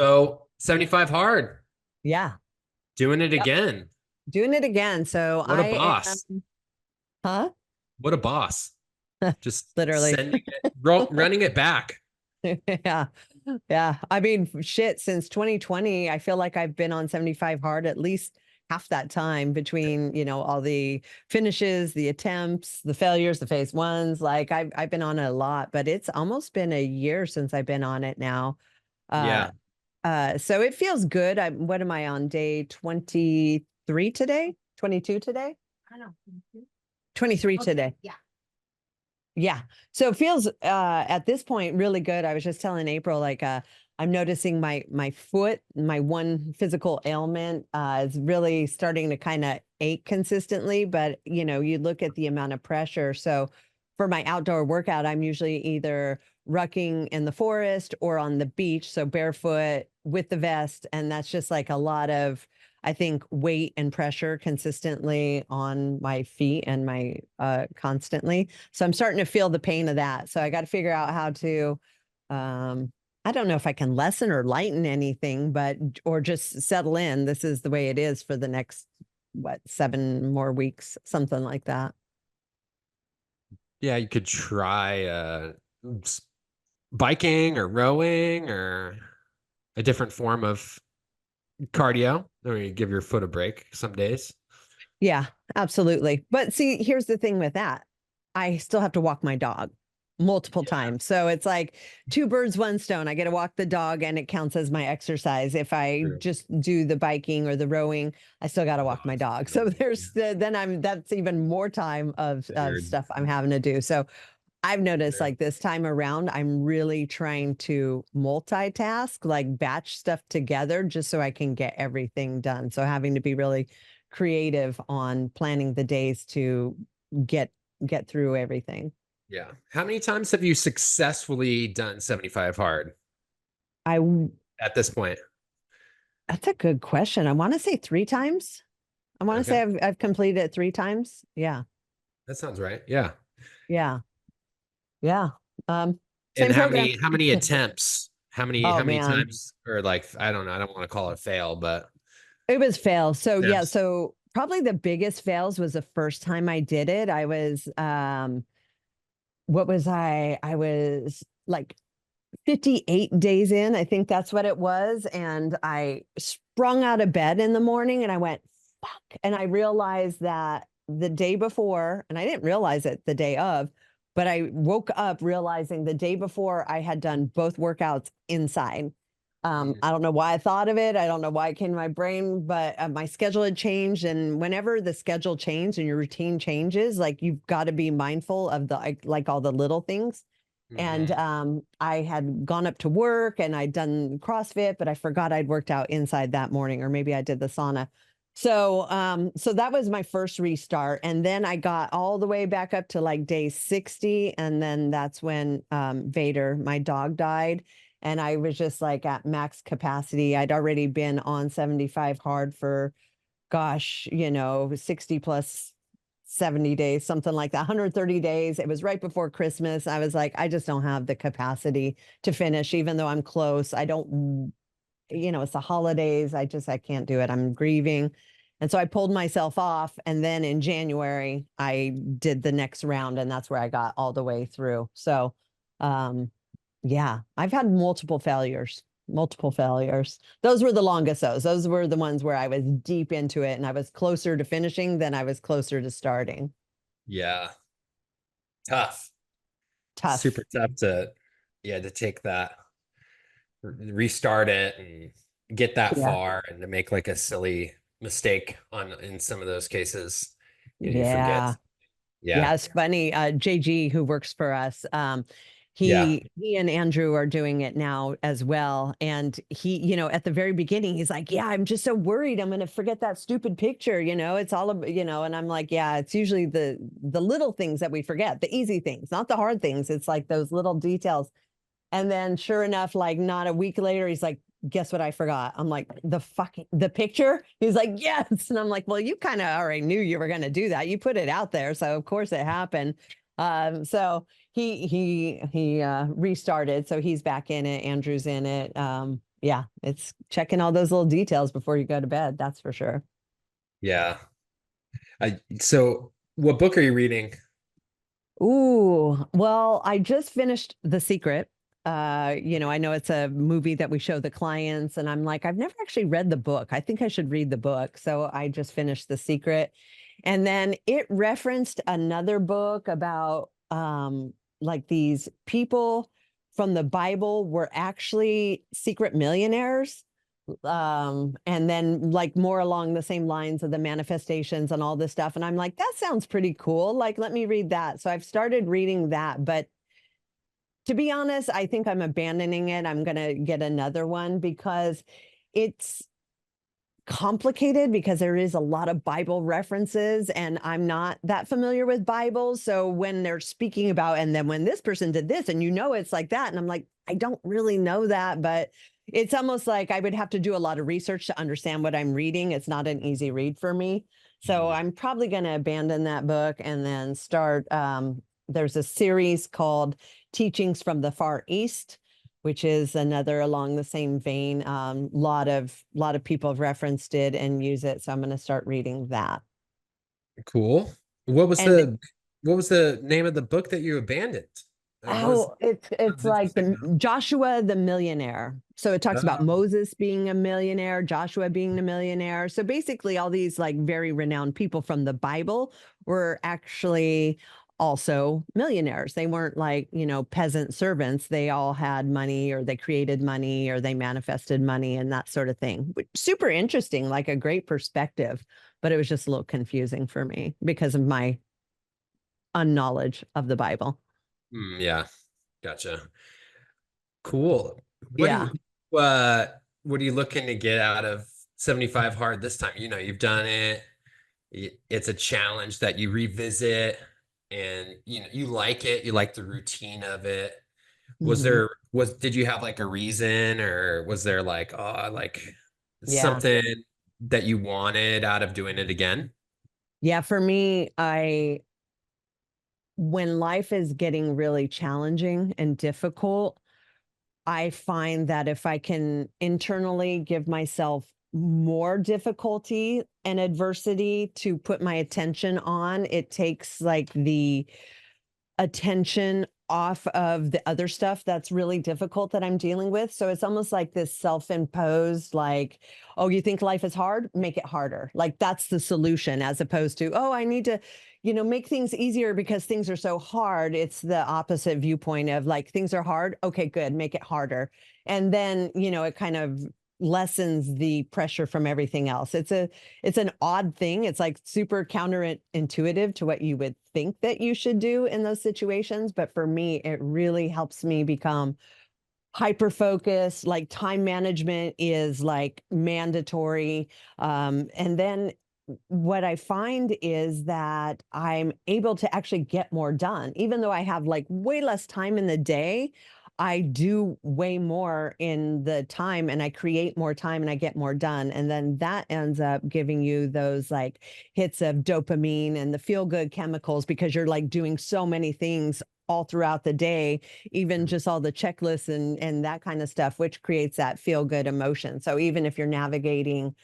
So 75 hard, Yeah. doing it Yep. again. Doing it again. So What a I boss. am, huh? What a boss. Just Literally. sending it, running it back. Yeah. Yeah. I mean, shit, since 2020, I feel like I've been on 75 hard at least half that time between, all the finishes, the attempts, the failures, the phase ones. Like I've been on it a lot, but it's almost been a year since I've been on it now. Uh Yeah. so it feels good. What am I on day 23 today? 22 today? I don't know. 23 Okay, today. yeah. Yeah. So it feels at this point really good. I was just telling April I'm noticing my foot, my one physical ailment is really starting to kind of ache consistently, but you look at the amount of pressure. So for my outdoor workout, I'm usually either rucking in the forest or on the beach, so barefoot with the vest, and that's just like a lot of, I think, weight and pressure consistently on my feet and my constantly. So I'm starting to feel the pain of that. So I got to figure out how to, um, I don't know if I can lessen or lighten anything, but, or just settle in. This is the way it is for the next, what, 7 more weeks, something like that. Yeah, you could try biking or rowing or a different form of cardio, or you give your foot a break some days. Yeah, absolutely. But see, here's the thing with that. I still have to walk my dog multiple Yeah. times. So it's like two birds, one stone. I get to walk the dog and it counts as my exercise. If I True. just do the biking or the rowing, I still got to walk my dog. So that's even more time of Third. stuff I'm having to do. So I've noticed True. like this time around, I'm really trying to multitask, like batch stuff together just so I can get everything done. So having to be really creative on planning the days to get get through everything. Yeah. How many times have you successfully done 75 hard I at this point? That's a good question. I want to say 3 times. I want to Okay. say I've completed it 3 times. Yeah. That sounds right. Yeah. Yeah. Yeah. And Same program. how many attempts? Oh How many man. times, or like, I don't know, I don't want to call it fail, but It was fail. So yeah, attempts. so probably the biggest fails was the first time I did it. I was what was I? I was like 58 days in. I think that's what it was. And I sprung out of bed in the morning and I went, fuck. And I realized that the day before, and I didn't realize it the day of, but I woke up realizing the day before I had done both workouts inside. Mhm. I don't know why I thought of it. I don't know why it came to my brain, but my schedule had changed. And whenever the schedule changed and your routine changes, like you've got to be mindful of like all the little things. And Mhm. I had gone up to work and I'd done CrossFit, but I forgot I'd worked out inside that morning, or maybe I did the sauna. So that was my first restart. And then I got all the way back up to like day 60. And then that's when Vader, my dog, died. And I was just like at max capacity. I'd already been on 75 hard for, gosh, 60 plus 70 days, something like that, 130 days. It was right before Christmas. I was like, I just don't have the capacity to finish, even though I'm close. I don't, it's the holidays. I can't do it. I'm grieving. And so I pulled myself off. And then in January, I did the next round, and that's where I got all the way through. So, um, yeah, I've had multiple failures, multiple failures. Those were the longest, those were the ones where I was deep into it and I was closer to finishing than I was closer to starting. Yeah. Tough. Super Tough. tough to, yeah, to take that, restart it and get that Yeah. far, and to make like a silly mistake on in some of those cases. You forget. Yeah. Yeah. Yeah, it's funny. JG, who works for us, Yeah. he and Andrew are doing it now as well. And he, at the very beginning, he's like, "Yeah, I'm just so worried I'm going to forget that stupid picture." It's all about, and I'm like, "Yeah, it's usually the little things that we forget, the easy things, not the hard things. It's like those little details." And then sure enough, like not a week later, he's like, "Guess what I forgot?" I'm like, the picture?" He's like, "Yes." And I'm like, "Well, you kind of already knew you were going to do that. You put it out there. So of course it happened." So he restarted. So he's back in it. Andrew's in it. Yeah, it's checking all those little details before you go to bed. That's for sure. Yeah. So what book are you reading? Ooh, well, I just finished The Secret. I know it's a movie that we show the clients, and I'm like, I've never actually read the book. I think I should read the book. So I just finished The Secret. And then it referenced another book about like these people from the Bible were actually secret millionaires, and then like more along the same lines of the manifestations and all this stuff, and I'm like, that sounds pretty cool, like let me read that. So I've started reading that, but to be honest, I think I'm abandoning it. I'm going to get another one because it's complicated, because there is a lot of Bible references and I'm not that familiar with Bible. So when they're speaking about, and then when this person did this, and it's like that, and I'm like, I don't really know that, but it's almost like I would have to do a lot of research to understand what I'm reading. It's not an easy read for me. So Mm, I'm probably going to abandon that book and then start. There's a series called Teachings from the Far East, which is another along the same vein. Lot of people have referenced it and use it, so I'm going to start reading that. cool. What was And the what was the name of the book that you abandoned? It was oh, it's sounds like interesting the though. Joshua the millionaire. So it talks about Oh, Moses being a millionaire, Joshua being a millionaire. So basically, all these like very renowned people from the Bible were actually also millionaires. They weren't like, peasant servants. They all had money, or they created money, or they manifested money and that sort of thing. Super interesting, like a great perspective. But it was just a little confusing for me because of my unknowledge of the Bible. yeah, gotcha. Cool. What do Yeah. you uh what are you looking to get out of 75 hard this time? You've done it. It's a challenge that you revisit and you like it. You like the routine of it. Mhm. Did you have like a reason, or was there like Yeah. something that you wanted out of doing it again? Yeah, for me, when life is getting really challenging and difficult, I find that if I can internally give myself more difficulty and adversity to put my attention on, it takes like the attention off of the other stuff that's really difficult that I'm dealing with. So it's almost like this self-imposed, like, oh, you think life is hard? Make it harder. Like that's the solution, as opposed to, oh, I need to, make things easier because things are so hard. It's the opposite viewpoint of like, things are hard. Okay, good. Make it harder. And then, it kind of lessens the pressure from everything else. It's an odd thing. It's like super counterintuitive to what you would think that you should do in those situations. But for me, it really helps me become hyper focused. Like time management is like mandatory. And then what I find is that I'm able to actually get more done, even though I have like way less time in the day. I do way more in the time, and I create more time, and I get more done. And then that ends up giving you those like hits of dopamine and the feel good chemicals, because you're like doing so many things all throughout the day, even just all the checklists and that kind of stuff, which creates that feel good emotion. So even if you're navigating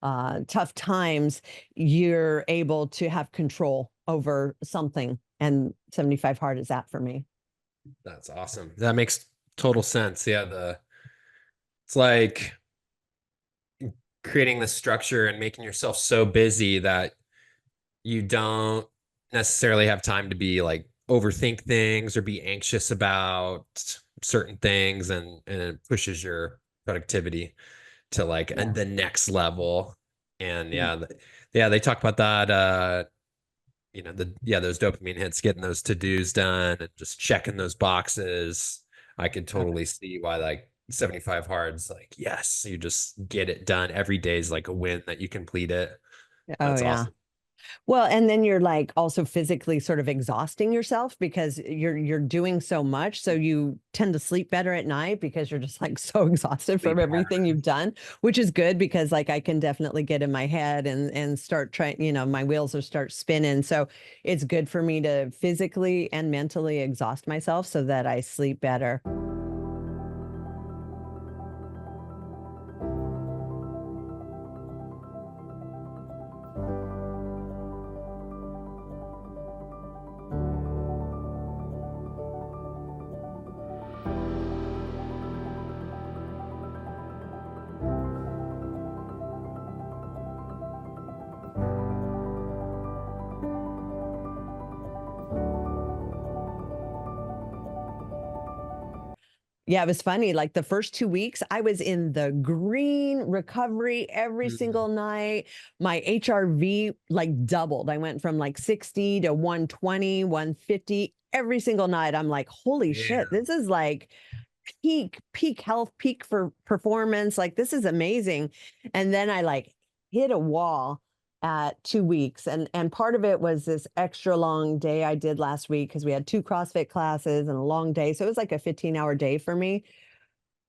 tough times, you're able to have control over something. And 75 hard is that for me. That's awesome. That makes total sense. Yeah, the it's like creating the structure and making yourself so busy that you don't necessarily have time to be like overthink things or be anxious about certain things, and it pushes your productivity to like Yeah. the next level. And Mm. yeah, they talk about that those dopamine hits, getting those to-dos done and just checking those boxes. I could totally see why like 75 hard's like, yes, you just get it done. Every day is like a win that you complete it. Oh, That's yeah. awesome. Well, and then you're like also physically sort of exhausting yourself because you're doing so much. So you tend to sleep better at night because you're just like so exhausted from Sleep everything you've done, which is good because like I can definitely get in my head and start trying, my wheels will start spinning. So it's good for me to physically and mentally exhaust myself so that I sleep better. Yeah, it was funny. Like the first 2 weeks, I was in the green recovery every Mm, single night. My HRV like doubled. I went from like 60 to 120, 150 every single night. I'm like, holy shit, yeah. this is like peak health, peak for performance. Like this is amazing. And then I like hit a wall at 2 weeks. And part of it was this extra long day I did last week because we had two CrossFit classes and a long day. So it was like a 15-hour day for me.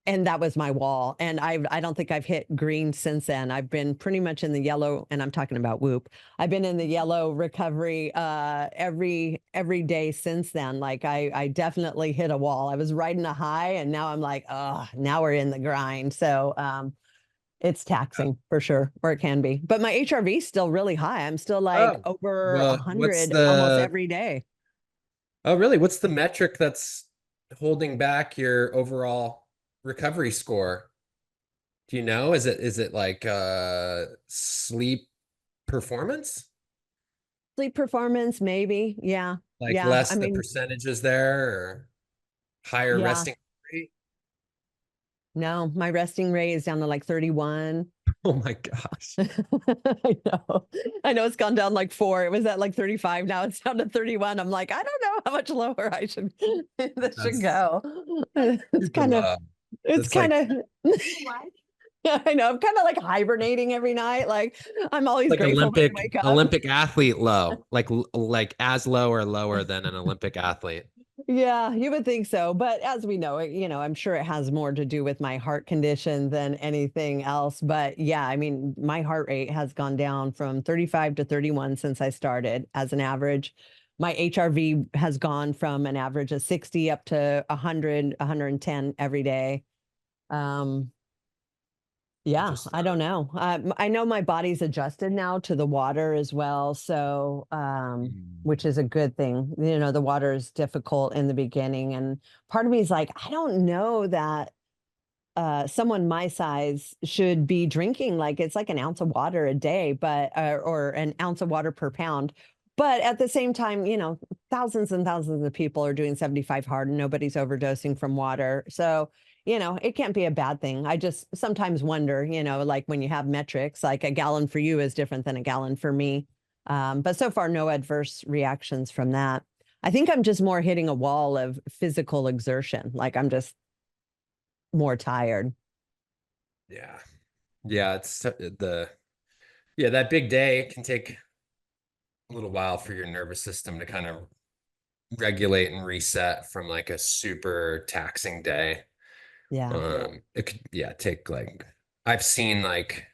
And that was my wall. And I don't think I've hit green since then. I've been pretty much in the yellow, and I'm talking about Whoop. I've been in the yellow recovery every day since then. Like I definitely hit a wall. I was riding a high and now I'm like, oh, now we're in the grind. So it's taxing for sure, or it can be. But my HRV is still really high. I'm still like Oh, over a well, what's hundred almost the, every day. oh, really? What's the metric that's holding back your overall recovery score? Do you know? Is it like sleep performance? Sleep performance, maybe. Yeah. Like Yeah. I less the mean, percentages there or higher yeah. resting rate? No, my resting rate is down to like 31. Oh my gosh. I know. I know it's gone down like 4. It was at like 35. Now it's down to 31. I'm like, I don't know how much lower I should this should That's go. It's super kind of low. it's That's kind like of yeah, I know. I'm kind of like hibernating every night. Like I'm always like grateful when I wake up. Olympic athlete low, like as low or lower than an Olympic athlete. Yeah, you would think so. But as we know, I'm sure it has more to do with my heart condition than anything else. But yeah, I mean, my heart rate has gone down from 35 to 31 since I started as an average. My HRV has gone from an average of 60 up to 100, 110 every day. Um, yeah, Just I don't know. I know my body's adjusted now to the water as well, so mm, which is a good thing. The water is difficult in the beginning, and part of me is like, I don't know that someone my size should be drinking like it's like an ounce of water a day, but or an ounce of water per pound. But at the same time, thousands and thousands of people are doing 75 hard and nobody's overdosing from water. So, it can't be a bad thing. I just sometimes wonder, like when you have metrics, like a gallon for you is different than a gallon for me. But so far, no adverse reactions from that. I think I'm just more hitting a wall of physical exertion. Like I'm just more tired. yeah. Yeah, it's the yeah, that big day can take a little while for your nervous system to kind of regulate and reset from like a super taxing day. Yeah. It could, yeah, take like I've seen like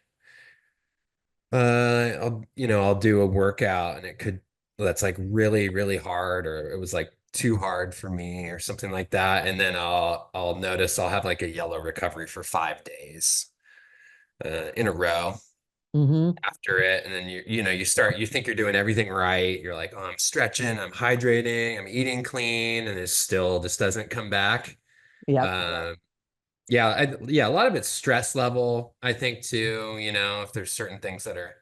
I'll do a workout and it could that's like really, really hard, or it was like too hard for me or something like that. And then I'll notice I'll have like a yellow recovery for 5 days in a row Hmm. after it. And then you think you're doing everything right. You're like, oh, I'm stretching, I'm hydrating, I'm eating clean, and it still just doesn't come back. Yep. Um, yeah, yeah, a lot of it's stress level, I think too, if there's certain things that are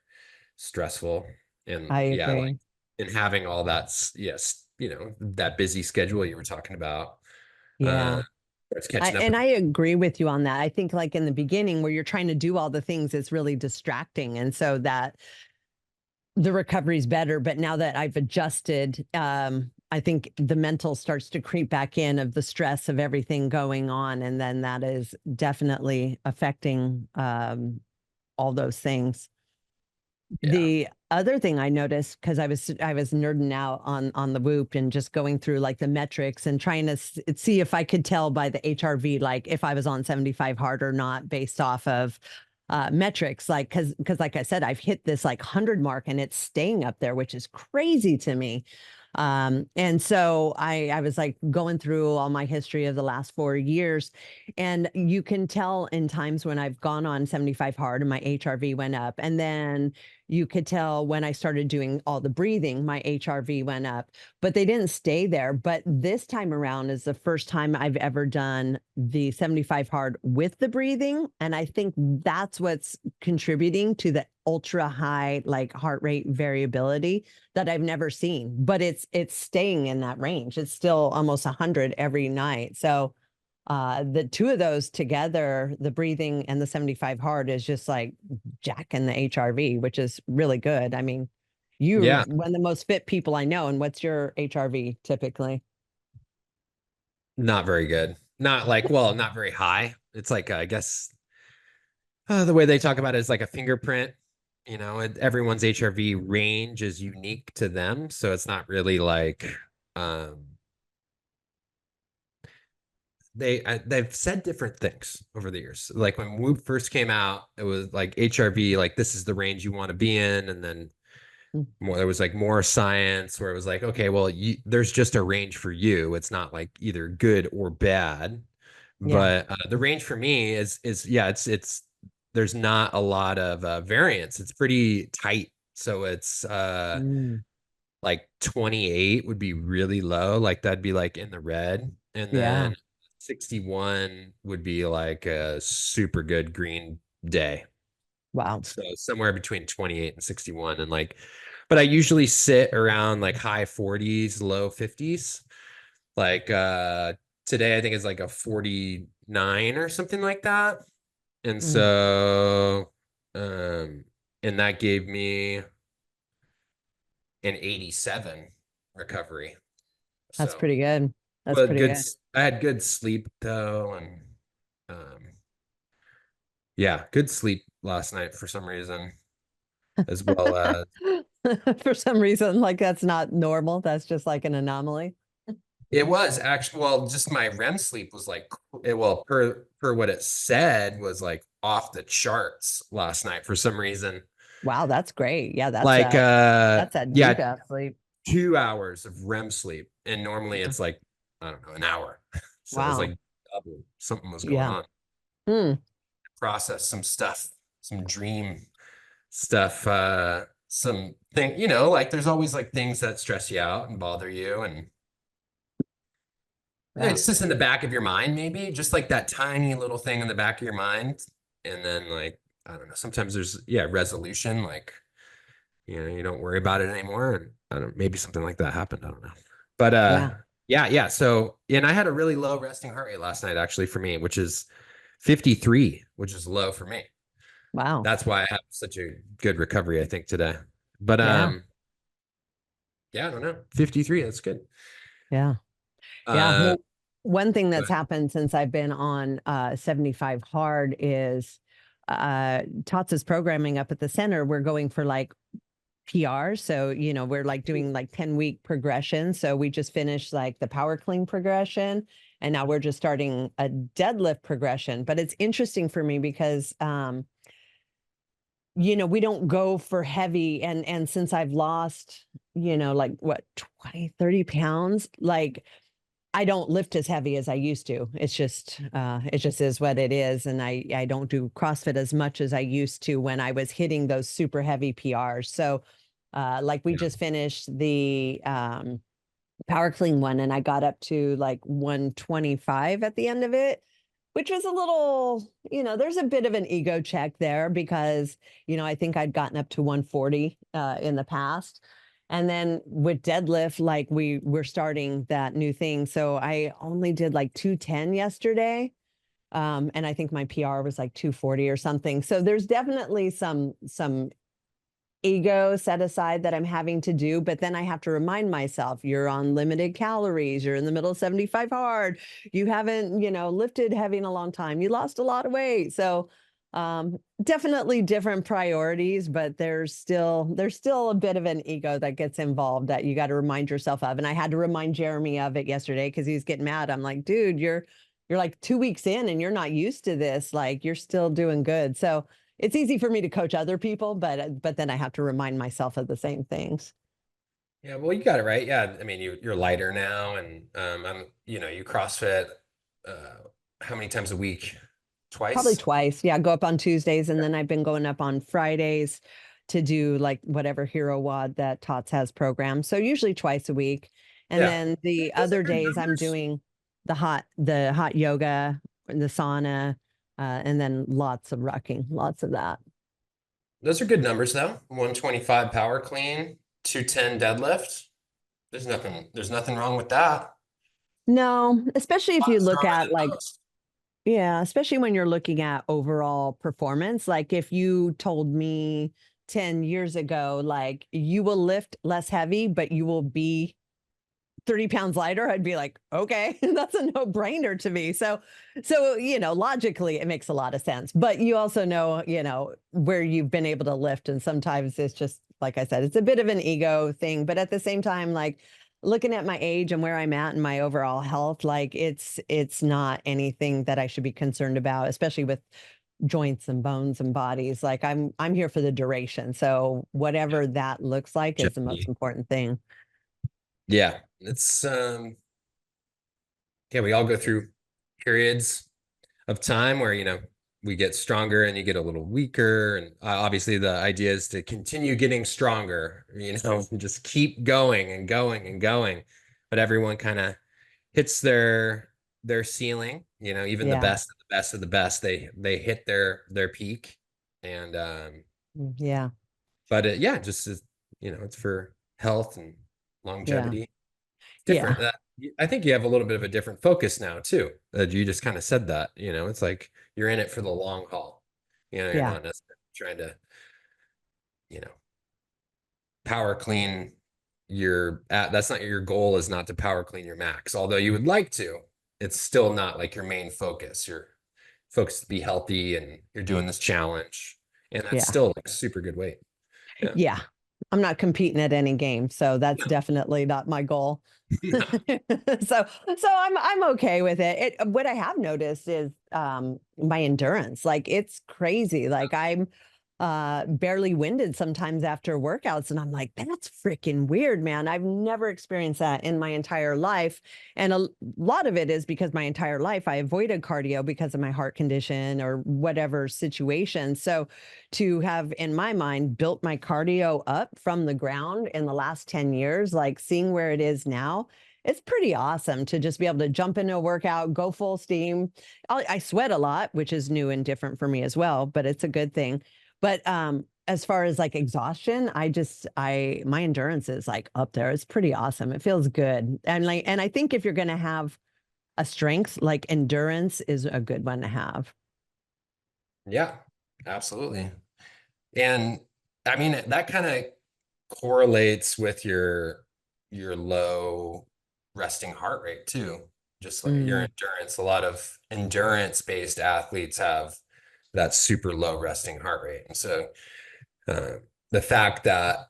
stressful and I yeah, like agree. and having all that, yes, that busy schedule you were talking about, uh, Yeah. it's I, catching up. and I agree with you on that. I think like in the beginning where you're trying to do all the things, it's really distracting. And so that the recovery is better. But now that I've adjusted, I think the mental starts to creep back in of the stress of everything going on. And then that is definitely affecting all those things. Yeah. The other thing I noticed, because I was nerding out on the Whoop and just going through like the metrics and trying to see if I could tell by the HRV like if I was on 75 hard or not based off of metrics, like because like I said, I've hit this like 100 mark and it's staying up there, which is crazy to me. And so I was like going through all my history of the last 4 years, and you can tell in times when I've gone on 75 hard and my HRV went up, and then you could tell when I started doing all the breathing, my HRV went up, but they didn't stay there. But this time around is the first time I've ever done the 75 hard with the breathing. And I think that's what's contributing to the ultra high like heart rate variability that I've never seen. But it's staying in that range. It's still almost 100 every night. So The two of those together, the breathing and the 75 hard, is just like jacking the HRV, which is really good. I mean, you're Yeah, one of the most fit people I know. And what's your HRV typically? not very good. Not like, well, not very high. It's like, I guess the way they talk about it is like a fingerprint. Everyone's HRV range is unique to them. So it's not really like, um, they've said different things over the years. Like when Whoop first came out, it was like HRV, like this is the range you want to be in, and then Mm. more there was like more science where it was like, okay, well, there's just a range for you. It's not like either good or bad, Yeah. but the range for me is yeah, it's there's not a lot of variance. It's pretty tight, so it's Mm. like 28 would be really low, like that'd be like in the red, and Yeah. then 61 would be like a super good green day. Wow. So somewhere between 28 and 61, and like, but I usually sit around like high 40s, low 50s. Like today I think it's like a 49 or something like that. And Mm. so um and that gave me an 87 recovery. That's So pretty good. That's but pretty good. good. I had good sleep though, and um, yeah, good sleep last night for some reason, as well as For some reason, like that's not normal. That's just like an anomaly. it was actually, well, just my REM sleep was like well, per what it said, was like off the charts last night for some reason. Wow, that's great. Yeah, Like that's that deep yeah, ass sleep. 2 hours of REM sleep, and normally it's like, I don't know, an hour. So it was Wow. like double. Something was going Yeah. on. Hmm. Process some stuff, some dream stuff, some thing, like there's always like things that stress you out and bother you, and Yeah. it's just in the back of your mind, maybe just like that tiny little thing in the back of your mind. And then like, I don't know, sometimes there's, yeah, resolution, like, you don't worry about it anymore. And I don't, maybe something like that happened. I don't know. But Yeah. yeah. So, and I had a really low resting heart rate last night, actually, for me, which is 53, which is low for me. Wow. That's why I have such a good recovery, I think, today. But Yeah. yeah, I don't know. 53, that's good. Yeah. Yeah. Uh Well, one thing that's but happened since I've been on 75 hard is Tots' programming up at the center. We're going for like PR. So, we're like doing like 10-week progression. So we just finished like the power clean progression. And now we're just starting a deadlift progression. But it's interesting for me because we don't go for heavy. And since I've lost, like what, 20, 30 pounds, like I don't lift as heavy as I used to. It just is what it is. And I don't do CrossFit as much as I used to when I was hitting those super heavy PRs. So like we yeah. just finished the power clean one and I got up to like 125 at the end of it, which was a little, there's a bit of an ego check there because, I think I'd gotten up to 140 in the past. And then with deadlift, like we're starting that new thing. So I only did like 210 yesterday. And I think my PR was like 240 or something. So there's definitely some ego set aside that I'm having to do, but then I have to remind myself you're on limited calories, you're in the middle of 75 hard, you haven't, lifted heavy in a long time, you lost a lot of weight. So definitely different priorities, but there's still a bit of an ego that gets involved that you got to remind yourself of. And I had to remind Jeremy of it yesterday because he's getting mad. I'm like, dude, you're like 2 weeks in and you're not used to this. Like you're still doing good. So it's easy for me to coach other people, but then I have to remind myself of the same things. Yeah, well, you got it right. Yeah, I mean, you're lighter now, and you CrossFit. Uh, how many times a week? Probably Twice. twice. Yeah, go up on Tuesdays and then I've been going up on Fridays to do like whatever hero wad that Tots has programmed. So usually twice a week. And Yeah, then the those are other good days I'm numbers. doing the hot yoga, the sauna, and then lots of rucking, lots of that. Those are good numbers, though. 125 power clean, 210 deadlift. There's nothing wrong with that. No, especially A if lot you look stronger at than like, most. yeah, especially when you're looking at overall performance. Like if you told me 10 years ago, like you will lift less heavy, but you will be 30 pounds lighter, I'd be like, okay, that's a no brainer to me. So, logically it makes a lot of sense, but you also know, where you've been able to lift. And sometimes it's just, like I said, it's a bit of an ego thing, but at the same time, like looking at my age and where I'm at and my overall health, like it's not anything that I should be concerned about, especially with joints and bones and bodies. Like I'm here for the duration. So Yeah. whatever that looks like is the most Longevity. important thing. Yeah. It's yeah, we all go through periods of time where, we get stronger and you get a little weaker. And obviously the idea is to continue getting stronger, and just keep going and going and going. But everyone kind of hits their ceiling, even the Yeah. best of the best of the best, they hit their peak. And Yeah. but yeah, just it's for health and Yeah. longevity. Different. Yeah. I think you have a little bit of a different focus now too. You just kind of said that, it's like you're in it for the long haul. You're Yeah. not necessarily trying to, you know, power clean that's not your goal, is not to power clean your max. Although you would like to, it's still not like your main focus. You're focused to be healthy and you're doing this challenge. And that's Yeah. still like super good weight. Yeah. Yeah. I'm not competing at any game, so that's No, definitely not my goal. no. So I'm okay with it. What I have noticed is my endurance. Like it's crazy. Like I'm barely winded sometimes after workouts, and I'm like, that's freaking weird, man. I've never experienced that in my entire life. And a lot of it is because my entire life I avoided cardio because of my heart condition or whatever situation. So to have, in my mind, built my cardio up from the ground in the last 10 years, like seeing where it is now, it's pretty awesome to just be able to jump into a workout, go full steam. I sweat a lot, which is new and different for me as well, but it's a good thing. But as far as like exhaustion, my endurance is like up there. It's pretty awesome. It feels good. And I think if you're going to have a strength, like endurance is a good one to have. Yeah, absolutely. And I mean, that kind of correlates with your low resting heart rate too. Just like your Mm, endurance. A lot of endurance-based athletes have that super low resting heart rate. And so uh, the fact that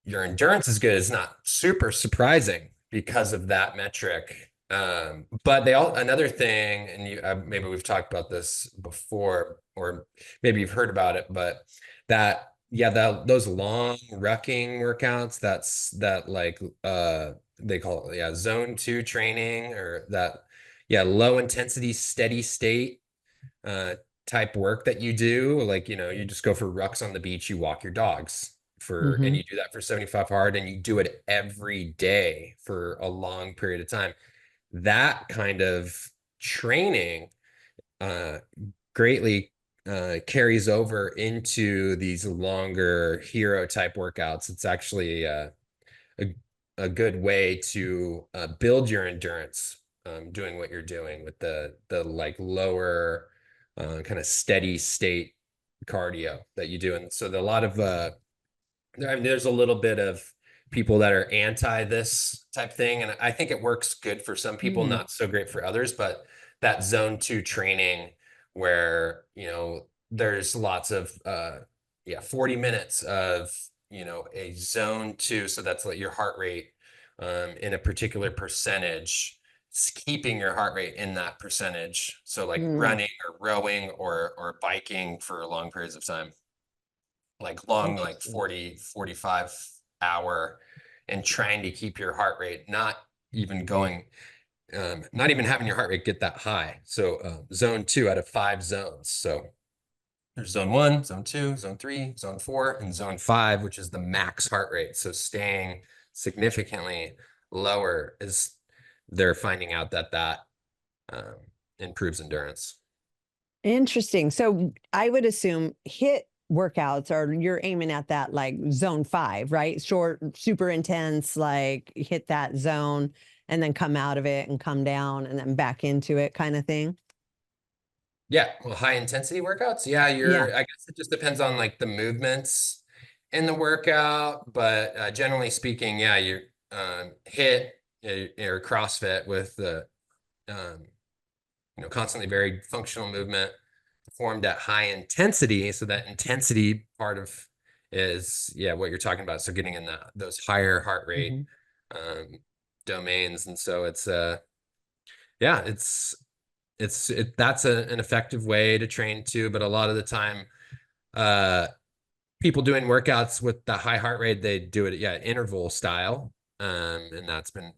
your endurance is good is not super surprising because of that metric. But another thing, and maybe we've talked about this before, or maybe you've heard about it, but those long rucking workouts, that like they call it, zone 2 training, or that, low intensity steady state uh type work that you do. Like, you just go for rucks on the beach, you walk your dogs and hmm you do that for 75 hard, and you do it every day for a long period of time. That kind of training uh greatly carries over into these longer hero type workouts. It's actually a, a good way to build your endurance, doing what you're doing with the like lower kind of steady state cardio that you do. And so a lot of I mean, there's a little bit of people that are anti this type thing, and I think it works good for some people, Mm, not so great for others. But that zone 2 training, where there's lots of 40 minutes of a zone 2, so that's like your heart rate in a particular percentage. It's keeping your heart rate in that percentage, so like mm, running or rowing or biking for long periods of time, like long, like interesting. 40-45 hour, and trying to keep your heart rate not even going, not even having your heart rate get that high. So zone 2 out of 5 zones. So there's zone 1, zone 2, zone 3, zone 4, and zone 5, which is the max heart rate. So staying significantly lower, is they're finding out that um, improves endurance. Interesting. So I would assume hit workouts are you're aiming at that like zone 5, right? Short, super intense, like hit that zone. and then come out of it and come down and then back into it kind of thing. Yeah, well, high intensity workouts. Yeah, Yeah. I guess it just depends on like the movements in the workout, but generally speaking, yeah, you hit or CrossFit with the um, constantly varied functional movement performed at high intensity. So that intensity part of is, yeah, what you're talking about. So getting in those higher heart rate Hmm. um, domains. And so yeah, that's an effective way to train too. But a lot of the time, uh, people doing workouts with the high heart rate, they do it, yeah, interval style. And that's been,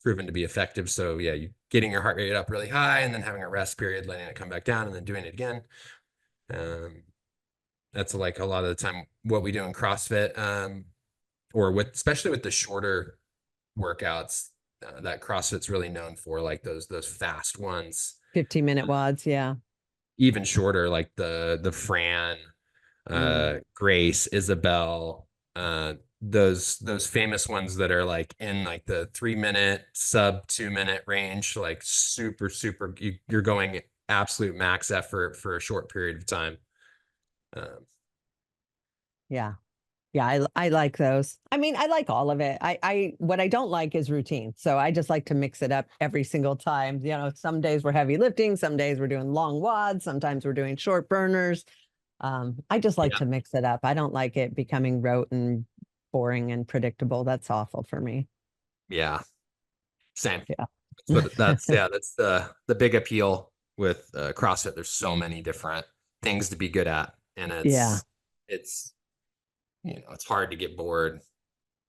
proven to be effective. So yeah, you getting your heart rate up really high and then having a rest period, letting it come back down and then doing it again. Um, that's like a lot of the time what we do in CrossFit, or especially with the shorter workouts, that CrossFit's really known for, like those fast ones, 15-minute wads. Yeah. even shorter, like the Fran, Mm. Grace, Isabel, those famous ones that are like in like the 3 minute, sub 2 minute range, like super, you're going absolute max effort for a short period of time. Um, Yeah. Yeah, I like those. I mean, I like all of it. What I don't like is routine. So I just like to mix it up every single time. Some days we're heavy lifting, some days we're doing long wads, sometimes we're doing short burners. I just like yeah, to mix it up. I don't like it becoming rote and boring and predictable. That's awful for me. yeah, same. Yeah. That's the big appeal with CrossFit. There's so many different things to be good at, and Yeah. it's it's hard to get bored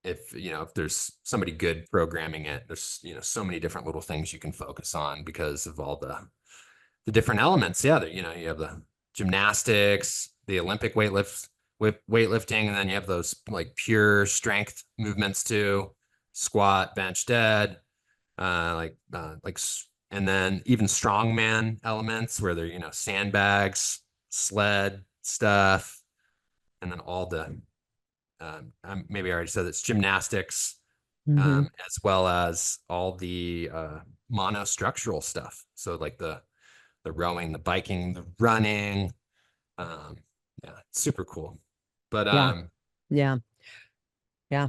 if there's somebody good programming it. There's so many different little things you can focus on because of all the different elements. Yeah, you have the gymnastics, the Olympic weightlifting, and then you have those like pure strength movements too, squat, bench, dead, and then even strongman elements where they're sandbags, sled stuff, and then all the maybe I already said it's gymnastics, Hmm. as well as all the monostructural stuff. So like the rowing, the biking, the running. Um, yeah, it's super cool. But Yeah. Yeah. Yeah.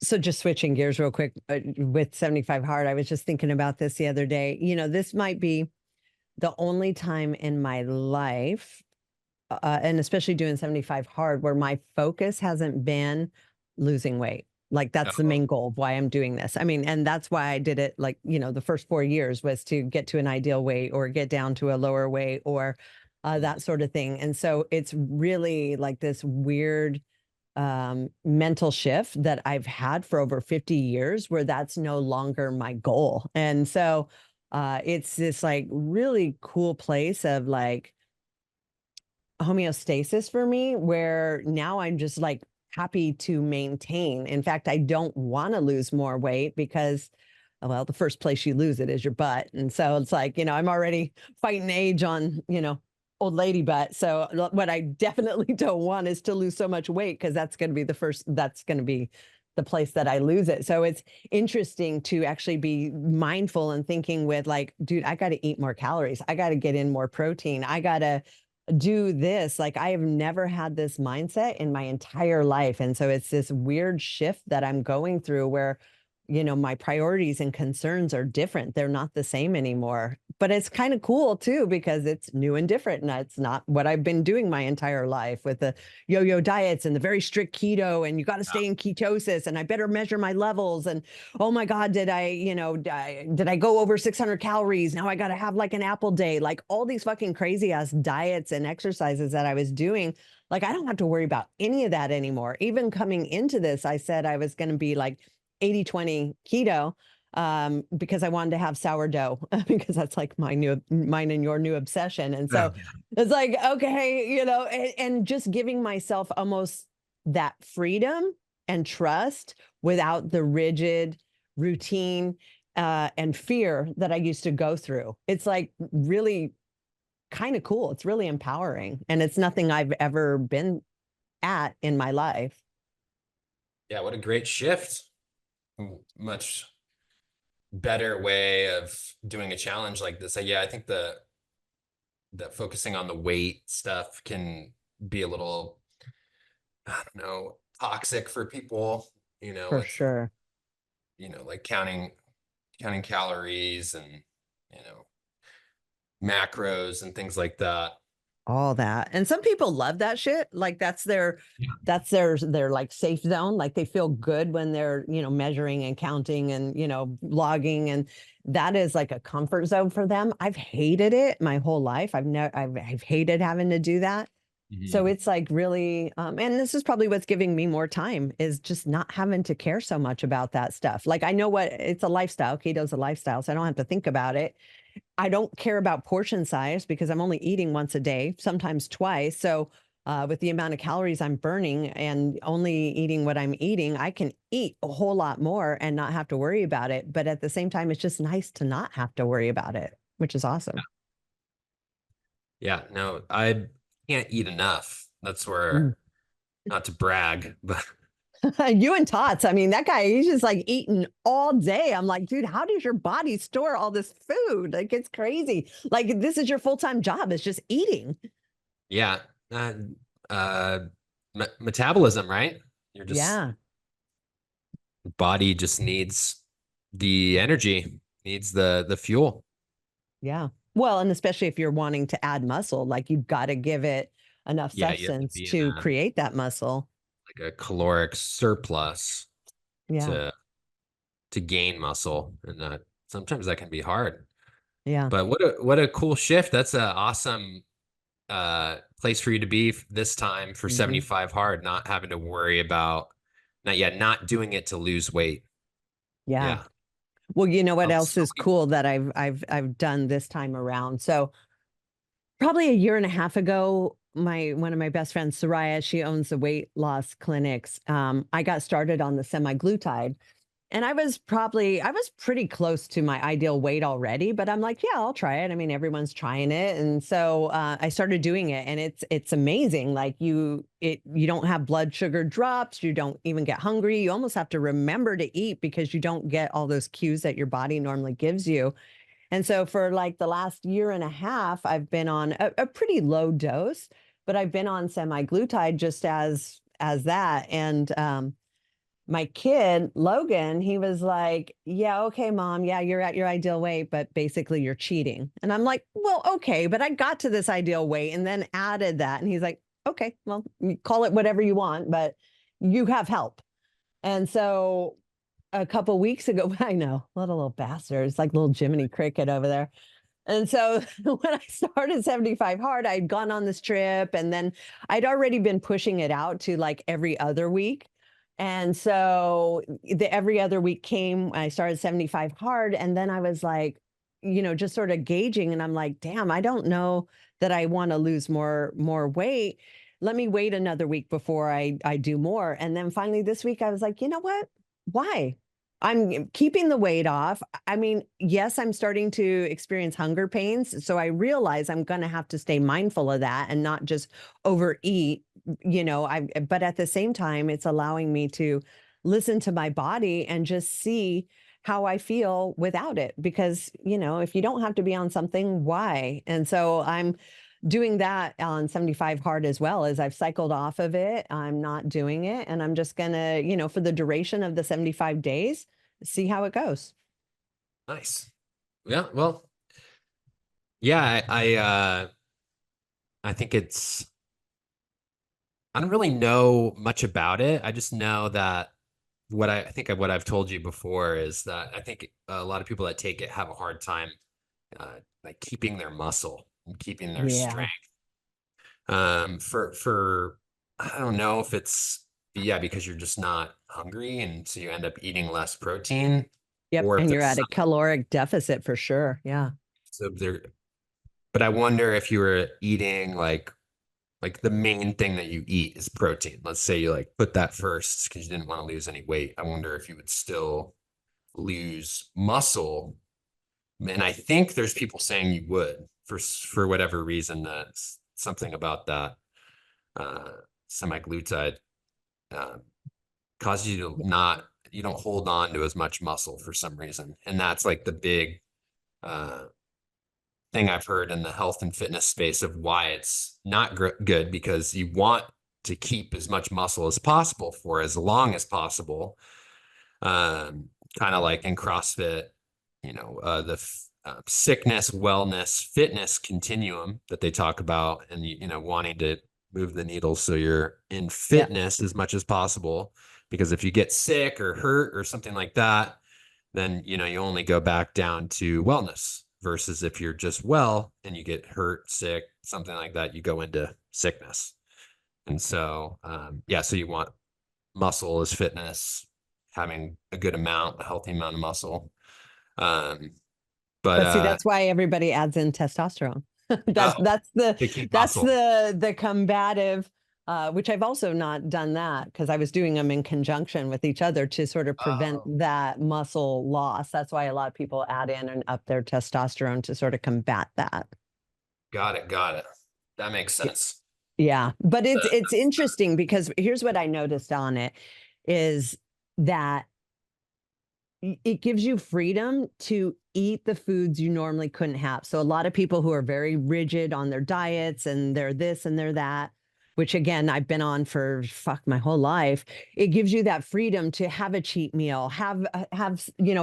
So just switching gears real quick, with 75 hard, I was just thinking about this the other day. This might be the only time in my life, and especially doing 75 hard, where my focus hasn't been losing weight. Like that's the uh, main goal of why I'm doing this. I mean, and that's why I did it. Like, the first 4 years was to get to an ideal weight or get down to a lower weight or that sort of thing. And so it's really like this weird mental shift that I've had for over 50 years where that's no longer my goal. And so it's this like really cool place of like homeostasis for me where now I'm just like happy to maintain. In fact, I don't want to lose more weight because, well, the first place you lose it is your butt. And so it's like, I'm already fighting age on, old lady butt. So what I definitely don't want is to lose so much weight because that's going to be the place that I lose it. So it's interesting to actually be mindful and thinking with like, dude, I got to eat more calories. I got to get in more protein. I got to do this. Like I have never had this mindset in my entire life. And so it's this weird shift that I'm going through where, my priorities and concerns are different. They're not the same anymore. But it's kind of cool too, because it's new and different. And it's not what I've been doing my entire life with the yo-yo diets and the very strict keto. And you got to stay in ketosis and I better measure my levels. And oh my God, did I go over 600 calories? Now I got to have like an apple day, like all these fucking crazy ass diets and exercises that I was doing. Like, I don't have to worry about any of that anymore. Even coming into this, I said I was going to be like 80-20 keto because I wanted to have sourdough because that's like mine and your new obsession. And yeah, so it's like, okay, and just giving myself almost that freedom and trust without the rigid routine and fear that I used to go through. It's like really kind of cool. It's really empowering. And it's nothing I've ever been at in my life. yeah, what a great shift. Much. better way of doing a challenge like this. Yeah, I think the focusing on the weight stuff can be a little, I don't know, toxic for people. For It's sure. like counting calories and you know macros and things like that. All that. And some people love that shit. Like Yeah. that's their like safe zone. Like they feel good when they're, measuring and counting and, logging, and that is like a comfort zone for them. I've hated it my whole life. I've hated having to do that. So Mhm. it's like really, and this is probably what's giving me more time, is just not having to care so much about that stuff. Like I know what it's a lifestyle. Keto's a lifestyle, so I don't have to think about it. I don't care about portion size because I'm only eating once a day, sometimes twice. So, with the amount of calories I'm burning and only eating what I'm eating, I can eat a whole lot more and not have to worry about it. But at the same time, it's just nice to not have to worry about it, which is awesome. Yeah, no, I can't eat enough. That's Mm. where, not to brag, but You and Tots, I mean, that guy, he's just like eating all day. I'm like, dude, how does your body store all this food? Like, it's crazy. Like, this is your full time job, it's just eating. yeah, uh, uh, metabolism, right? You're just Yeah. body just needs the energy, needs the fuel. Yeah. Well, and especially if you're wanting to add muscle, like you've got to give it enough Yeah, you have to substance be in to a create that muscle. like a caloric surplus Yeah. to gain muscle, and sometimes that can be hard. Yeah. But what a cool shift. That's an awesome place for you to be this time for Hmm. 75 hard, not having to worry about not doing it to lose weight. Yeah. Yeah. Well, you know what Oh, else so is many- cool that I've done this time around? So probably a year and a half ago, my one of my best friends, Soraya, she owns the weight loss clinics. I got started on the semi-glutide. And I was pretty close to my ideal weight already, but I'm like, yeah, I'll try it. I mean, everyone's trying it. And so I started doing it, and it's amazing. Like you don't have blood sugar drops, you don't even get hungry. You almost have to remember to eat because you don't get all those cues that your body normally gives you. And so for like the last year and a half, I've been on a pretty low dose, but I've been on semi-glutide just as that. And my kid, Logan, he was like, yeah, okay, mom. Yeah, you're at your ideal weight, but basically you're cheating. And I'm like, well, okay, but I got to this ideal weight and then added that. And he's like, okay, well, you call it whatever you want, but you have help. And so a couple weeks ago, I know, little bastard. It's like little Jiminy Cricket over there. And so when I started 75 hard, I'd gone on this trip, and then I'd already been pushing it out to like every other week. And so the every other week came, I started 75 hard. And then I was like, just sort of gauging. And I'm like, damn, I don't know that I want to lose more weight. Let me wait another week before I do more. And then finally this week, I was like, you know what? Why? I'm keeping the weight off. I mean, yes, I'm starting to experience hunger pains. So I realize I'm going to have to stay mindful of that and not just overeat, but at the same time, it's allowing me to listen to my body and just see how I feel without it. Because, if you don't have to be on something, why? And so I'm doing that on 75 hard as well. As I've cycled off of it, I'm not doing it. And I'm just going to, for the duration of the 75 days, see how it goes. Nice. Yeah. Well, yeah, I think I don't really know much about it. I just know that I think what I've told you before is that I think a lot of people that take it have a hard time like keeping their muscle and keeping their Yeah. strength. For I don't know if it's because you're just not hungry and so you end up eating less protein, Yep. or if And you're there's at a some caloric deficit for sure. Yeah. so there. But I wonder if you were eating like the main thing that you eat is protein. Let's say you like put that first because you didn't want to lose any weight. I wonder if you would still lose muscle. And I think there's people saying you would for whatever reason. That's something about that uh, semi-glutide uh, causes you to not you don't hold on to as much muscle for some reason. And that's like the big uh, thing I've heard in the health and fitness space of why it's not good, because you want to keep as much muscle as possible for as long as possible. Kind of like in CrossFit, the sickness, wellness, fitness continuum that they talk about, and wanting to move the needle so you're in Yeah. fitness as much as possible. Because if you get sick or hurt or something like that, then you only go back down to wellness, versus if you're just well and you get hurt, sick, something like that, you go into sickness. And so yeah, so you want muscle as fitness, having a good amount, a healthy amount of muscle. um but But see, that's why everybody adds in testosterone. that's oh, that's the to keep that's muscle. the combative, which I've also not done that because I was doing them in conjunction with each other to sort of prevent Oh, that muscle loss. That's why a lot of people add in and up their testosterone to sort of combat that. got it. That makes Y- sense. Yeah, but it's uh, it's interesting because here's what I noticed on it is that it gives you freedom to eat the foods you normally couldn't have. So a lot of people who are very rigid on their diets and they're this and they're that, which again I've been on for my whole life. It gives you that freedom to have a cheat meal, have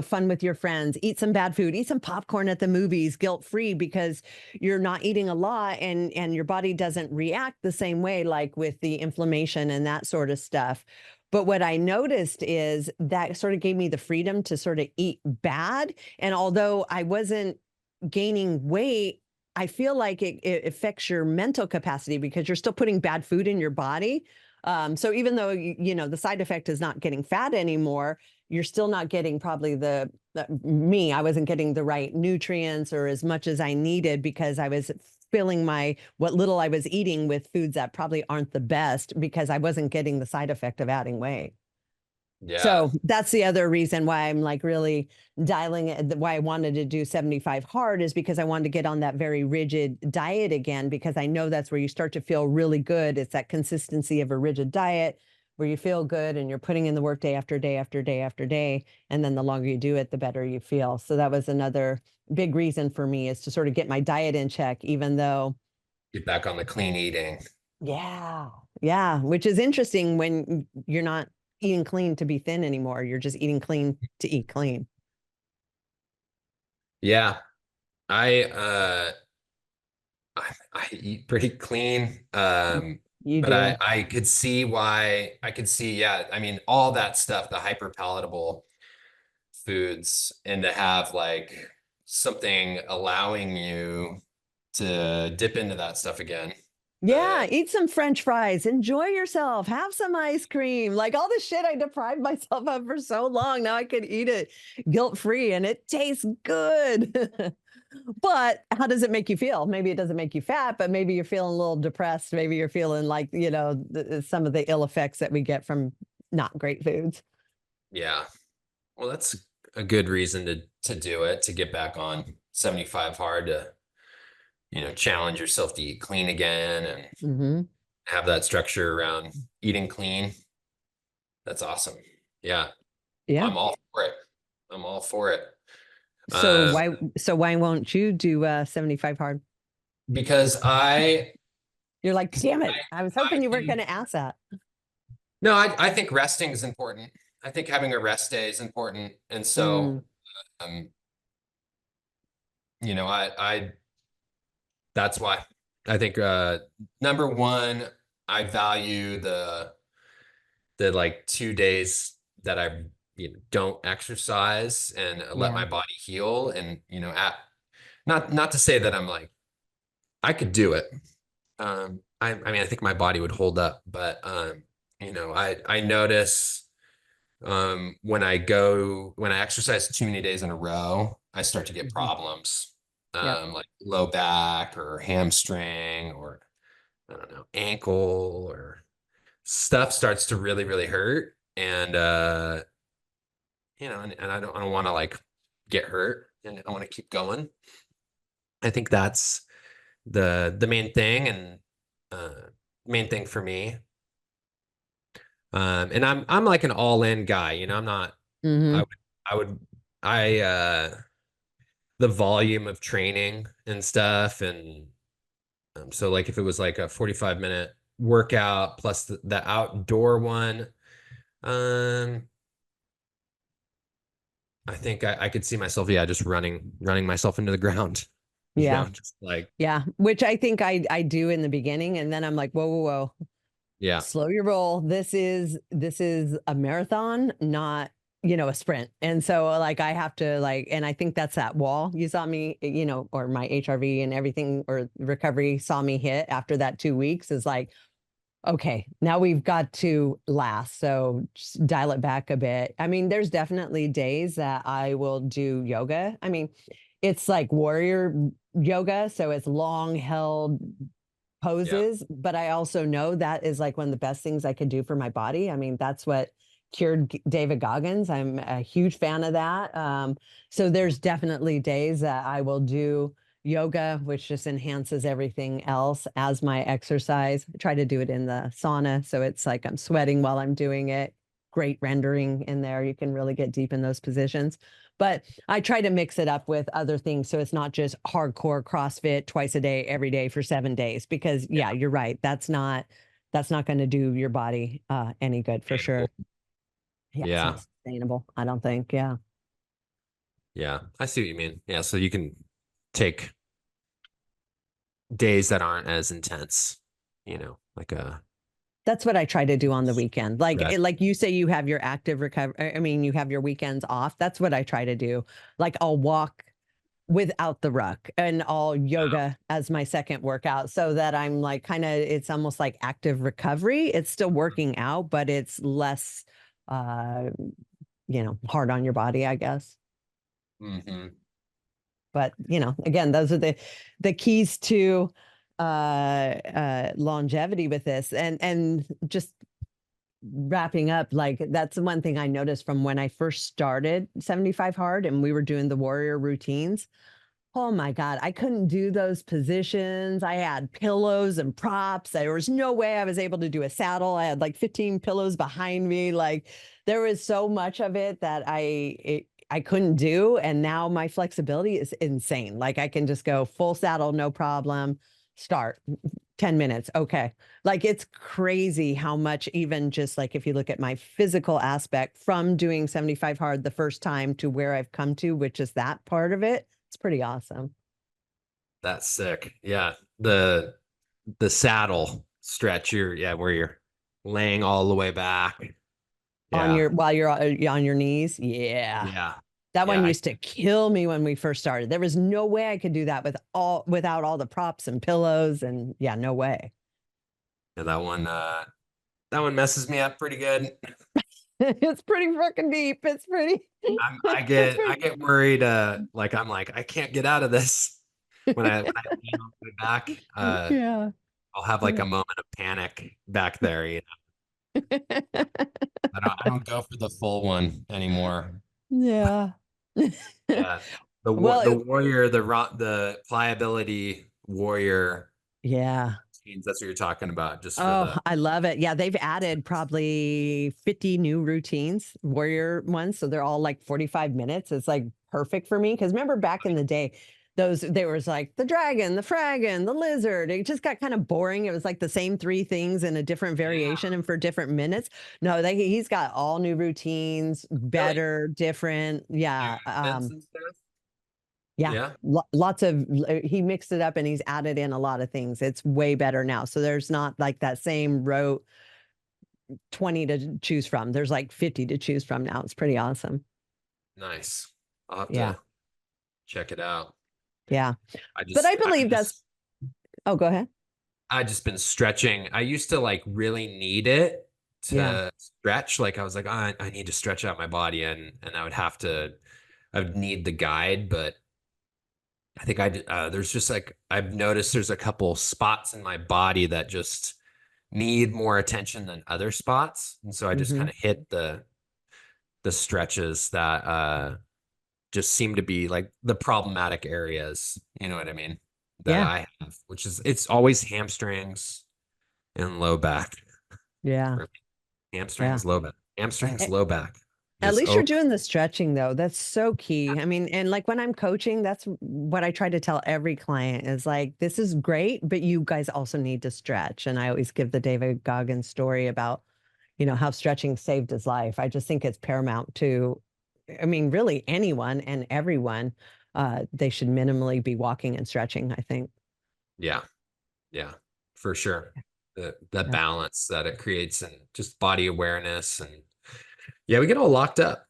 fun with your friends, eat some bad food, eat some popcorn at the movies, guilt free because you're not eating a lot and your body doesn't react the same way like with the inflammation and that sort of stuff. But what I noticed is that sort of gave me the freedom to sort of eat bad. And although I wasn't gaining weight, I feel like it affects your mental capacity because you're still putting bad food in your body. So even though the side effect is not getting fat anymore, you're still not getting probably me. I wasn't getting the right nutrients or as much as I needed because I was filling my what little I was eating with foods that probably aren't the best because I wasn't getting the side effect of adding weight. yeah. So that's the other reason why I'm like really dialing it. Why I wanted to do 75 hard is because I wanted to get on that very rigid diet again, because I know that's where you start to feel really good. It's that consistency of a rigid diet where you feel good and you're putting in the work day after day after day after day. And then the longer you do it, the better you feel. So that was another big reason for me is to sort of get my diet in check, even though, Get back on the clean eating. yeah, yeah, which is interesting when you're not eating clean to be thin anymore. You're just eating clean to eat clean. Yeah, I uh I eat pretty clean. You But I do. I could see why. I could see, yeah, I mean, all that stuff, the hyper palatable foods, and to have like something allowing you to dip into that stuff again. Yeah, Uh eat some French fries, enjoy yourself, have some ice cream. Like all the shit I deprived myself of for so long. Now I could eat it guilt free and it tastes good. But how does it make you feel? Maybe it doesn't make you fat, but maybe you're feeling a little depressed. Maybe you're feeling like, some of the ill effects that we get from not great foods. yeah. Well, that's a good reason to do it, to get back on 75 hard, to, challenge yourself to eat clean again and Hmm. have that structure around eating clean. That's awesome. Yeah. Yeah. I'm all for it. I'm all for it. So Uh, why won't you do 75 hard? because You're like, damn it. I was I hoping you weren't going can, to ask that. no, I think resting is important. I think having a rest day is important. And so, Mm, um, I that's why I think, number one, I value the like 2 days that I don't exercise and let yeah. my body heal. And not to say that I'm like, I could do it. I mean, I think my body would hold up, but I notice, when I exercise too many days in a row, I start to get Mhm. problems, Yep. like low back or hamstring, or I don't know, ankle, or stuff starts to really, really hurt. And and I don't want to like get hurt, and I want to keep going. I think that's the main thing, and main thing for me. And I'm like an all-in guy. I'm not Hmm. I would, I would, I, the volume of training and stuff. And so like if it was like a 45-minute workout plus the outdoor one, um, I think I could see myself, yeah, just running myself into the ground, Yeah. just like, Yeah. Which I think I do in the beginning. And then I'm like, whoa, whoa, whoa, yeah, slow your roll. This is a marathon, not, a sprint. And so like I have to like, and I think that's that wall you saw me, or my HRV and everything or recovery saw me hit after that 2 weeks is like, okay, now we've got to last. So just dial it back a bit. I mean, there's definitely days that I will do yoga. I mean, it's like warrior yoga. So it's long held yeah, poses, but I also know that is like one of the best things I could do for my body. I mean, that's what cured David Goggins. I'm a huge fan of that. So there's definitely days that I will do yoga, which just enhances everything else as my exercise. I try to do it in the sauna. So it's like I'm sweating while I'm doing it. Great rendering in there. You can really get deep in those positions. But I try to mix it up with other things. So it's not just hardcore CrossFit twice a day, every day for 7 days, because yeah, you're right. That's not going to do your body any good for sustainable. sure. Yeah, it's Yeah, not sustainable, I don't think. Yeah. yeah, I see what you mean. Yeah, so you can take days that aren't as intense, like a That's what I try to do on the weekend. Like stretch. like you say you have your active recovery. I mean, you have your weekends off. That's what I try to do. Like I'll walk without the ruck and I'll yoga as my second workout so that I'm like kind of it's almost like active recovery. It's still working out, but it's less uh hard on your body, I guess. Mm-hmm. But again, those are the keys to longevity with this. And just wrapping up, like that's the one thing I noticed from when I first started 75 hard and we were doing the warrior routines. Oh my God, I couldn't do those positions. I had pillows and props. There was no way I was able to do a saddle. I had like 15 pillows behind me. Like there was so much of it that I couldn't do. And now my flexibility is insane. Like I can just go full saddle, no problem. Start 10 minutes. Okay. Like it's crazy how much, even just like if you look at my physical aspect from doing 75 hard the first time to where I've come to, which is that part of it, it's pretty awesome. That's sick. Yeah. The saddle stretch, where you're laying all the way back. On Yeah. your while you're on your knees. Yeah. Yeah. That Yeah. one used to kill me when we first started. There was no way I could do that without all the props and pillows and yeah, no way. Yeah, that one messes me up pretty good. It's pretty freaking deep. It's pretty I it's get I pretty get worried, like I'm like, I can't get out of this when I lean on my back. yeah. I'll have like a moment of panic back there. I don't go for the full one anymore. Yeah. Yeah. The Well, warrior, the pliability warrior yeah. routines, that's what you're talking about, just for Oh, the I love it. Yeah, they've added probably 50 new routines, warrior ones. So they're all like 45 minutes. It's like perfect for me. Cause remember back in the day, there was like the dragon, the fragon, the lizard. It just got kind of boring. It was like the same three things in a different yeah, variation and for different minutes. No, he's got all new routines, really better, different. new Yeah. movements and stuff. Yeah. Yeah. Lots of, he mixed it up and he's added in a lot of things. It's way better now. So there's not like that same rote 20 to choose from. There's like 50 to choose from now. It's pretty awesome. Nice. I'll have Yeah. to check it out. Yeah. I But I just I believe that's, just oh, go ahead. I just been stretching. I used to like really need it Yeah. to stretch. Like I was like, oh, I need to stretch out my body, and I would need the guide, but I think there's just like I've noticed there's a couple spots in my body that just need more attention than other spots. And so I just Hmm. kind of hit the stretches that just seem to be like the problematic areas, you know what I mean? That Yeah. I have, which is it's always hamstrings and low back. Yeah. For me. Yeah. Hamstrings, low back. Hamstrings, Eh, low back. At Just least you're over. doing the stretching though. That's so key. I mean, and like when I'm coaching, that's what I try to tell every client is like, this is great, but you guys also need to stretch. And I always give the David Goggins story about, how stretching saved his life. I just think it's paramount to, I mean, really anyone and everyone, they should minimally be walking and stretching, I think. Yeah. Yeah, for sure. The Yep. balance that it creates and just body awareness and yeah, we get all locked up.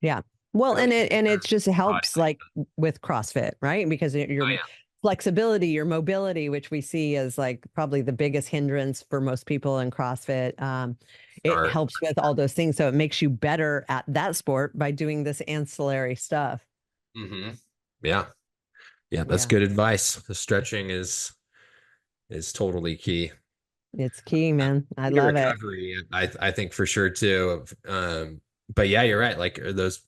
Yeah. Well, We don't and even it just body. helps like with CrossFit, right? Because Oh your yeah. flexibility, your mobility, which we see as like probably the biggest hindrance for most people in CrossFit, it Start. helps with all those things. So it makes you better at that sport by doing this ancillary stuff. Hmm. Yeah. Yeah, that's Yeah, good advice. The stretching is totally key. it's key, man. I Your love it. recovery, I think for sure too. But yeah, you're right. Like those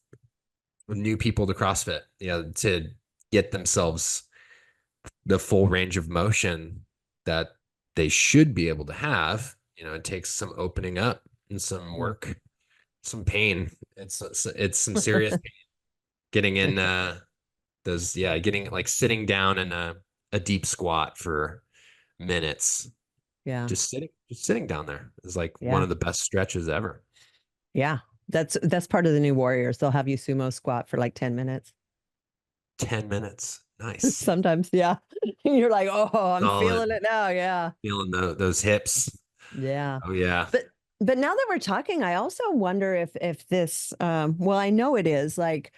new people to CrossFit, to get themselves the full range of motion that they should be able to have. It takes some opening up and some Yeah. work, some pain. It's some serious pain. Getting in those, yeah, getting like sitting down in a deep squat for minutes. Yeah. Just sitting down there is like one Yeah. of the best stretches ever. Yeah. That's part of the new warriors. They'll have you sumo squat for like 10 minutes. 10 minutes. Nice. Sometimes, yeah. You're like, oh, I'm Solid. feeling it now. Yeah. Feeling those hips. Yeah. Oh yeah. But now that we're talking, I also wonder if this well, I know it is like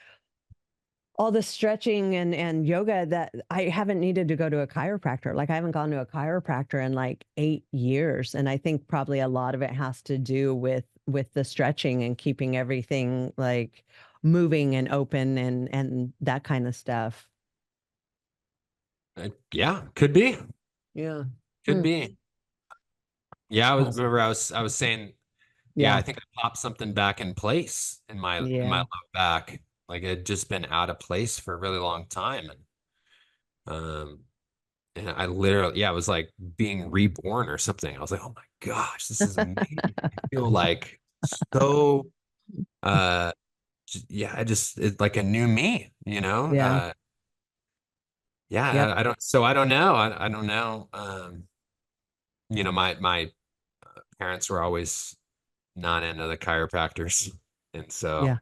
all the stretching and yoga that I haven't needed to go to a chiropractor. Like I haven't gone to a chiropractor in like 8 years. And I think probably a lot of it has to do with the stretching and keeping everything like moving and open and that kind of stuff. Yeah, could be. Yeah. Could Hmm. be. Yeah, I was Awesome. remember I was saying, yeah, I Yeah. think I popped something back in place in my Yeah. low back. Like it had just been out of place for a really long time. Um and I literally, yeah, it was like being reborn or something. I was like, oh my gosh, this is amazing. I feel like so yeah, it's like a new me. Yeah. Yeah, Yep. I don't know. I don't know. My parents were always not into the chiropractors. And so Yeah.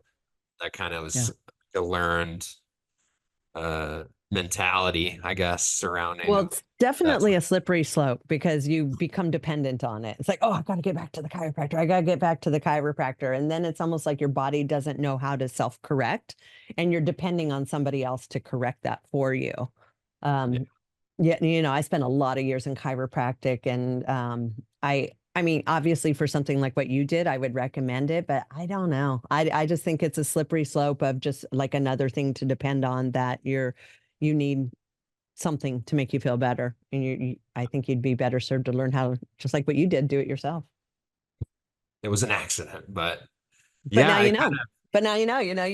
that kind of Yeah. was a learned mentality, I guess, surrounding Well, of it's that definitely sort a slippery slope because you become dependent on it. It's like, oh, I got to get back to the chiropractor. I got to get back to the chiropractor. And then it's almost like your body doesn't know how to self correct and you're depending on somebody else to correct that for you. of. Um, yeah, I spent a lot of years in chiropractic and I mean, obviously for something like what you did, I would recommend it, but I don't know. I just think it's a slippery slope of just like another thing to depend on that you need something to make you feel better. And I think you'd be better served to learn how, just like what you did, do it yourself. It was an accident, but But yeah, now I you kind know. But now you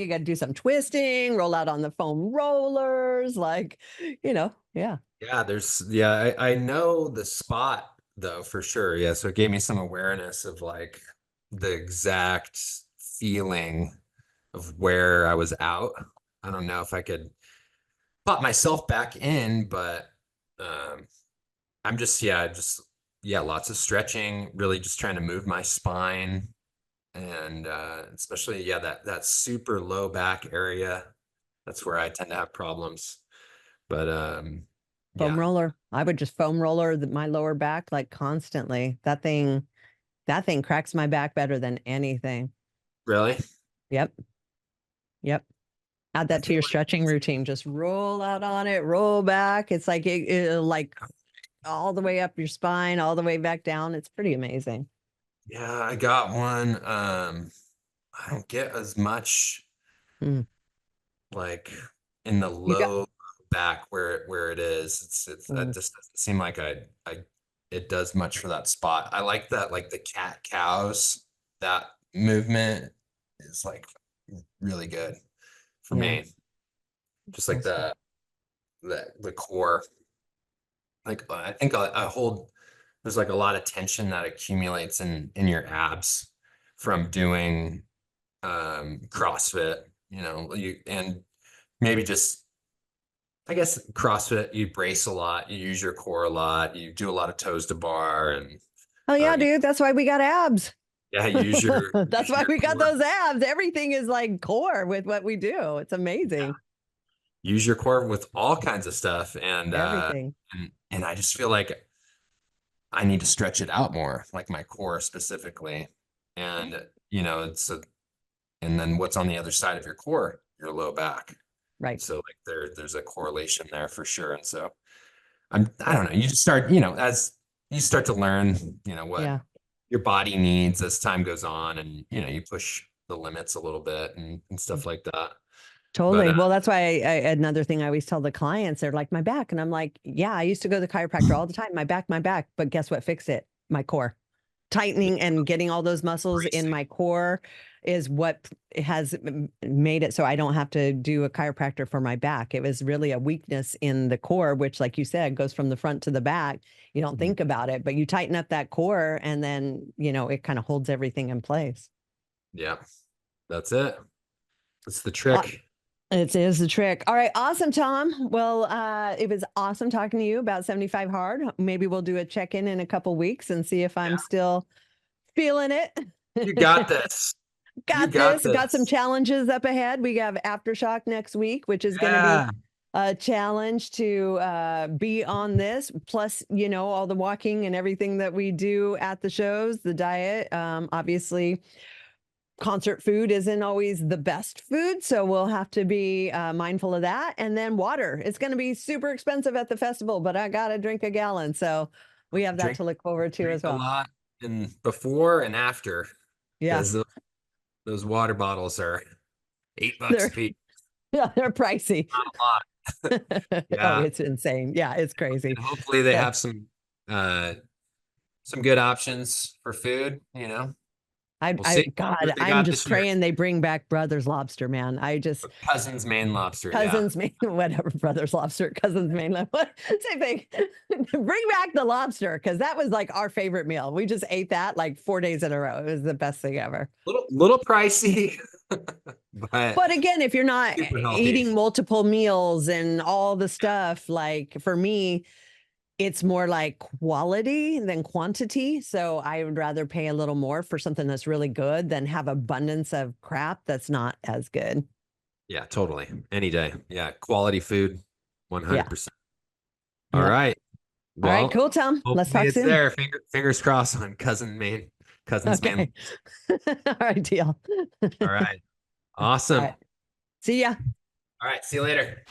got to do some twisting, roll out on the foam rollers, like, yeah, yeah, yeah, I know the spot though for sure. Yeah, so it gave me some awareness of like the exact feeling of where I was out. I don't know if I could pop myself back in, but um, I'm yeah, lots of stretching, really just trying to move my spine and especially, yeah, that super low back area. That's where I tend to have problems. But foam yeah, roller. I would just foam roller my lower back like constantly. That thing cracks my back better than anything. really, Yep. Yep. Add I that to feel your like stretching routine. Just roll out on it, roll back. It's like like all the way up your spine, all the way back down. It's pretty amazing. yeah, I got one. I don't get as much Mm. like in the You got low back where it is. It mm, just doesn't seem like I it does much for that spot. I like that, like the cat cows. That movement is like really good for yeah, me. Just like awesome. the core. Like I think I hold there's like a lot of tension that accumulates in your abs from doing CrossFit, and maybe just, I guess CrossFit, you brace a lot, you use your core a lot, you do a lot of toes to bar, and Oh yeah, you, dude. That's why we got abs. yeah, That's use why your we got core, those abs. Everything is like core with what we do. It's amazing. use your core with all kinds of stuff, Everything. and I just feel like I need to stretch it out more, like my core specifically, and it's and then what's on the other side of your core, your low back. Right. So like there's a correlation there for sure. And so I don't know, you just start, as you start to learn, what Yeah. your body needs as time goes on, and you push the limits a little bit and stuff like that. But Totally. Well, that's why another thing I always tell the clients, they're like, my back. And I'm like, yeah, I used to go to the chiropractor all the time. My back, my back. But guess what fixed it? My core. Tightening and getting all those muscles in bracing. my core is what has made it so I don't have to do a chiropractor for my back. It was really a weakness in the core, which, like you said, goes from the front to the back. You don't think about it, but you tighten up that core and then, it kind of holds everything in place. Yeah, that's it. That's the Uh, trick. It is the trick. All right. Awesome, Tom. Well, it was awesome talking to you about 75 hard. Maybe we'll do a check-in in a couple weeks and see if I'm Yeah, still feeling it. you got this. You Got got this. Got some this. challenges up ahead. We have Aftershock next week, which is going to be Yeah. a challenge to be on this. Plus, all the walking and everything that we do at the shows, the diet. Obviously, concert food isn't always the best food, so we'll have to be mindful of that. And then water. It's going to be super expensive at the festival, but I got to drink a gallon. So we have that Drink to look forward to drink as a well. lot and before and after, Yeah. because those water bottles are $8 a They're piece. yeah, they're pricey. Not a lot. Oh, Yeah. it's insane. Yeah, it's crazy. And hopefully they So have uh some good options for food, We'll see God, what they I'm got just this year. praying they bring back Brothers Lobster, man. I just Cousin's Maine lobster, yeah. Cousins Maine, whatever, Brothers Lobster, Cousins Mainland, same thing. Bring back the lobster because that was like our favorite meal. We just ate that like 4 days in a row. It was the best thing ever. Little pricey, but But again, if you're not super healthy. eating multiple meals and all the stuff, like for me, it's more like quality than quantity. So I would rather pay a little more for something that's really good than have abundance of crap that's not as good. Yeah, totally. Any day. Yeah, quality food, Yeah. 100%. All Yeah. right. All right. Well, Cool, Tom. Let's hopefully talk it's soon. there. Fingers crossed on Cousin's Maine. Okay. All right. Deal. All right. All right. Awesome. See ya. All right. See you later.